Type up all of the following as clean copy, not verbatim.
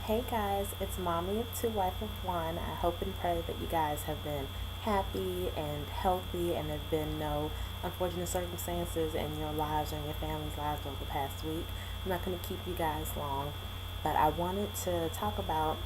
Hey guys, it's Mommy of Two, Wife of One. I hope and pray that you guys have been happy and healthy and there have been no unfortunate circumstances in your lives or in your family's lives over the past week. I'm not going to keep you guys long, but I wanted to talk about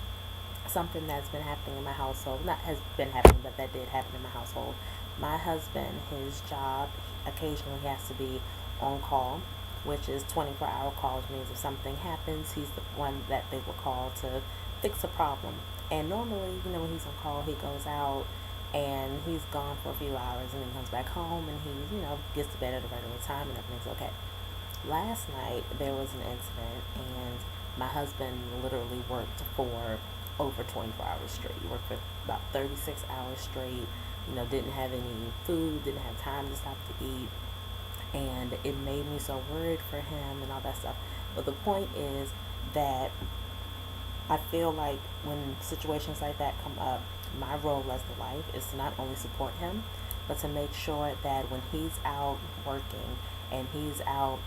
something that's been happening in my household. Not has been happening, but that did happen in my household. My husband, his job, occasionally has to be on call, which is 24-hour call, which means if something happens, he's the one that they will call to fix a problem. And normally, when he's on call, he goes out and he's gone for a few hours and then comes back home and he, gets to bed at a regular time and everything's okay. Last night there was an incident and my husband literally worked for over 24 hours straight. He worked for about 36 hours straight, didn't have any food, didn't have time to stop to eat, and it made me so worried for him and all that stuff. But the point is that I feel like when situations like that come up, my role as the wife is to not only support him, but to make sure that when he's out working and he's out,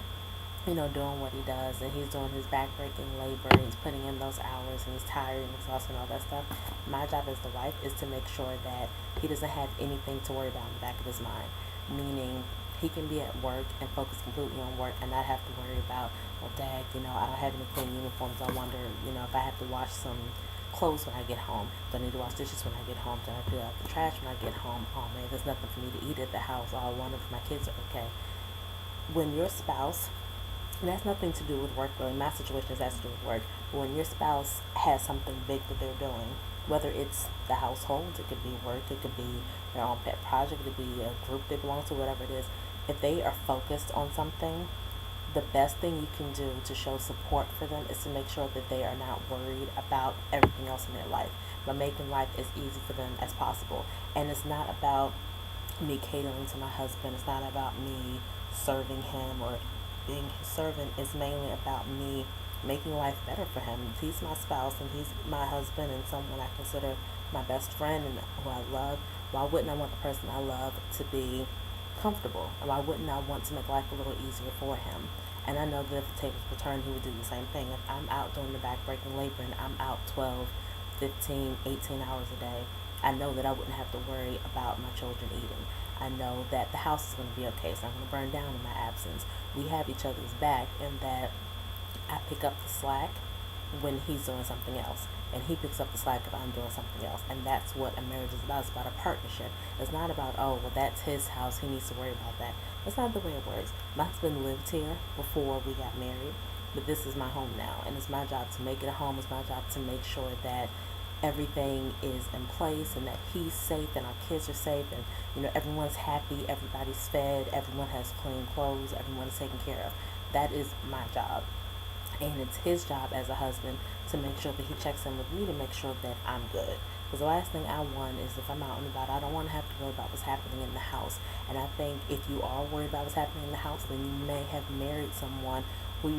doing what he does and he's doing his backbreaking labor and he's putting in those hours and he's tired and exhausted and all that stuff, my job as the wife is to make sure that he doesn't have anything to worry about in the back of his mind. Meaning, he can be at work and focus completely on work and not have to worry about, well, dad, I don't have any clean uniforms. I wonder, if I have to wash some clothes when I get home. Do I need to wash dishes when I get home? Do I pick up the trash when I get home? Oh man, there's nothing for me to eat at the house. Oh, I wonder if my kids are okay. When your spouse, and that's nothing to do with work really, my situation has to do with work, but when your spouse has something big that they're doing, whether it's the household, it could be work, it could be their own pet project, it could be a group they belong to, whatever it is, if they are focused on something, the best thing you can do to show support for them is to make sure that they are not worried about everything else in their life, but making life as easy for them as possible. And it's not about me catering to my husband, it's not about me serving him or being his servant. It's mainly about me making life better for him. If he's my spouse and he's my husband and someone I consider my best friend and who I love, why wouldn't I want the person I love to be comfortable? And why wouldn't I want to make life a little easier for him? And I know that if the tables were turned, he would do the same thing. If I'm out doing the backbreaking labor and I'm out 12, 15, 18 hours a day, I know that I wouldn't have to worry about my children eating. I know that the house is going to be okay. It's not going to burn down in my absence. We have each other's back in that I pick up the slack when he's doing something else. And he picks up the slack if I'm doing something else. And that's what a marriage is about. It's about a partnership. It's not about, oh, well, that's his house. He needs to worry about that. That's not the way it works. My husband lived here before we got married. But this is my home now. And it's my job to make it a home. It's my job to make sure that everything is in place and that he's safe and our kids are safe and everyone's happy, everybody's fed, everyone has clean clothes, everyone is taken care of. That is my job, and it's his job as a husband to make sure that he checks in with me to make sure that I'm good. Because the last thing I want is if I'm out and about, I don't want to have to worry about what's happening in the house. And I think if you are worried about what's happening in the house, then you may have married someone who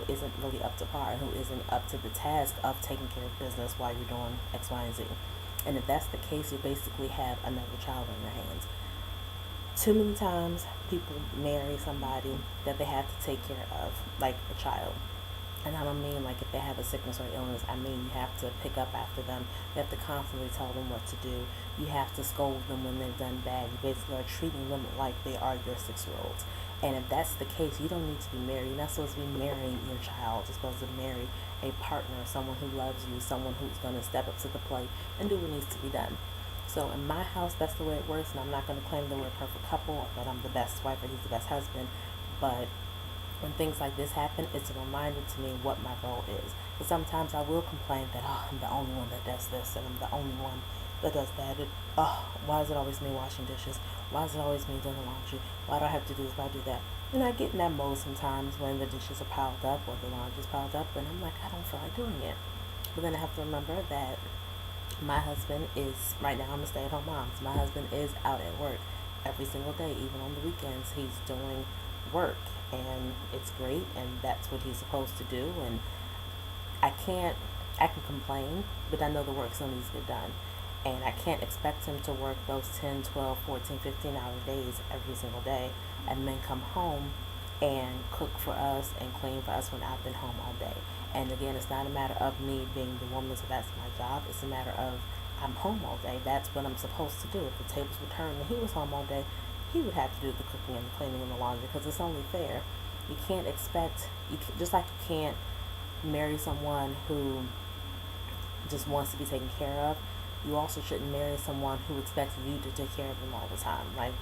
isn't really up to par, who isn't up to the task of taking care of business while you're doing X, Y, and Z. And if that's the case, you basically have another child on your hands. Too many times people marry somebody that they have to take care of, like a child. And I don't mean like if they have a sickness or illness. I mean you have to pick up after them. You have to constantly tell them what to do. You have to scold them when they've done bad. You basically are treating them like they are your 6-year-olds. And if that's the case, you don't need to be married. You're not supposed to be marrying your child. You're supposed to marry a partner, someone who loves you, someone who's going to step up to the plate and do what needs to be done. So in my house, that's the way it works. And I'm not going to claim that we're a perfect couple or that I'm the best wife or he's the best husband. But when things like this happen, it's a reminder to me what my role is. But sometimes I will complain that, oh, I'm the only one that does this and I'm the only one that does that. Why is it always me washing dishes? Why is it always me doing the laundry? Why do I have to do this? Why do that? And I get in that mode sometimes when the dishes are piled up or the laundry's piled up and I'm like, I don't feel like doing it. But then I have to remember that my husband is, right now I'm a stay-at-home mom, so my husband is out at work every single day. Even on the weekends, he's doing work, and it's great, and that's what he's supposed to do. And I can complain, but I know the work still needs to get done. And I can't expect him to work those 10, 12, 14, 15-hour days every single day and then come home and cook for us and clean for us when I've been home all day. And again, it's not a matter of me being the woman, so that's my job. It's a matter of I'm home all day. That's what I'm supposed to do. If the tables were turned and he was home all day, he would have to do the cooking and the cleaning and the laundry, because it's only fair. You can't expect, just like you can't marry someone who just wants to be taken care of, you also shouldn't marry someone who expects you to take care of them all the time. Like,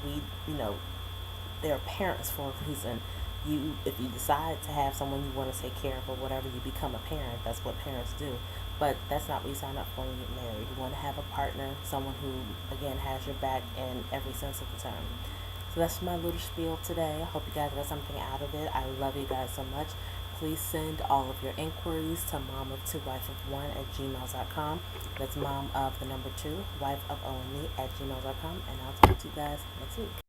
they're parents for a reason. If you decide to have someone you want to take care of or whatever, you become a parent. That's what parents do. But that's not what you sign up for when you get married. You want to have a partner, someone who, again, has your back in every sense of the term. So that's my little spiel today. I hope you guys got something out of it. I love you guys so much. Please send all of your inquiries to momof2wife1@gmail.com. That's mom of the number 2, wife of only at gmail.com. And I'll talk to you guys next week.